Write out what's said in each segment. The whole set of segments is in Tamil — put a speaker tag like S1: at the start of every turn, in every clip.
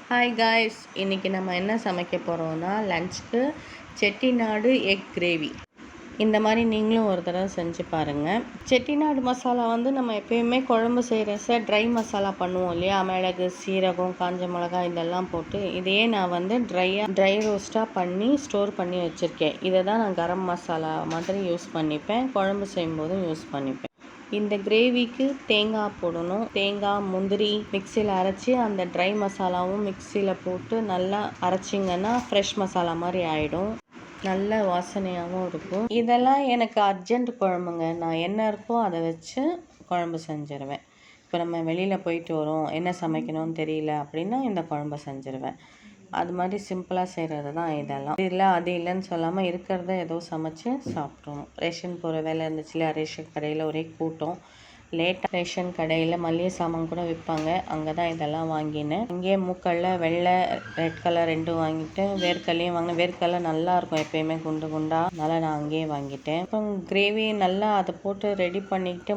S1: ஹாய் காய்ஸ், இன்றைக்கி நம்ம என்ன சமைக்க போகிறோம்னா லஞ்சுக்கு செட்டிநாடு எக் கிரேவி. இந்த மாதிரி நீங்களும் ஒரு தடவை செஞ்சு பாருங்கள். செட்டிநாடு மசாலா நம்ம எப்போயுமே குழம்பு செய்கிற ட்ரை மசாலா பண்ணுவோம் இல்லையா, மிளகு, சீரகம், காஞ்ச மிளகா இதெல்லாம் போட்டு. இதையே நான் ட்ரை ரோஸ்ட்டாக பண்ணி ஸ்டோர் பண்ணி வச்சுருக்கேன். இதை தான் நான் கரம் மசாலா மாதிரி யூஸ் பண்ணிப்பேன், குழம்பு செய்யும்போதும் யூஸ் பண்ணிப்பேன். இந்த கிரேவிக்கு தேங்காய் போடணும். தேங்காய், முந்திரி மிக்சியில் அரைச்சி அந்த ட்ரை மசாலாவும் மிக்சியில் போட்டு நல்லா அரைச்சிங்கன்னா ஃப்ரெஷ் மசாலா மாதிரி ஆகிடும். நல்ல வாசனையாகவும் இருக்கும். இதெல்லாம் எனக்கு அர்ஜென்ட் குழம்புங்க. நான் என்ன இருக்கோ அதை வச்சு குழம்பு செஞ்சுருவேன். இப்போ நம்ம வெளியில் போயிட்டு வரோம், என்ன சமைக்கணும்னு தெரியல அப்படின்னா இந்த குழம்பு செஞ்சுருவேன். அது மாதிரி சிம்பிளாக செய்கிறது தான் இதெல்லாம். இது இல்லை அது இல்லைன்னு சொல்லாமல் இருக்கிறத ஏதோ சமைச்சு சாப்பிட்றணும். ரேஷன் போகிற வேலை இருந்துச்சுல, ரேஷன் கடையில் ஒரே கூட்டம். லேட்டாக ரேஷன் கடையில் மல்லிகை சாமான் கூட விற்பாங்க, அங்கே தான் இதெல்லாம் வாங்கினேன். இங்கேயே மூக்கல்ல வெள்ளை, ரெட் கலர் ரெண்டும் வாங்கிட்டேன். வேர்க்கல்லையும் வாங்கினேன். வேர்க்கல்ல நல்லாயிருக்கும் எப்போயுமே குண்டு குண்டாக, அதனால் நான் அங்கேயே வாங்கிட்டேன். அப்புறம் கிரேவி நல்லா அதை போட்டு ரெடி பண்ணிக்கிட்டு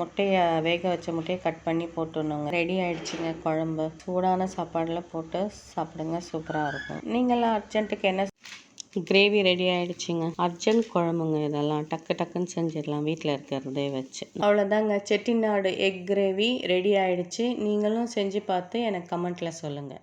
S1: முட்டையை வேக வச்ச முட்டையை கட் பண்ணி போட்டுடணுங்க. ரெடி ஆகிடுச்சிங்க குழம்பு. சூடான சாப்பாடில் போட்டு சாப்பிடுங்க, சூப்பராக இருக்கும். நீங்களாம் அர்ஜென்ட்டுக்கு என்ன? கிரேவி ரெடி ஆகிடுச்சிங்க. அர்ஜென்ட் குழம்புங்க இதெல்லாம், டக்கு டக்குன்னு செஞ்சிடலாம் வீட்டில் இருக்கிறதே வச்சு. அவ்வளோதாங்க, செட்டிநாடு எக் கிரேவி ரெடி ஆகிடுச்சு. நீங்களும் செஞ்சு பார்த்து எனக்கு கமெண்ட்டில் சொல்லுங்கள்.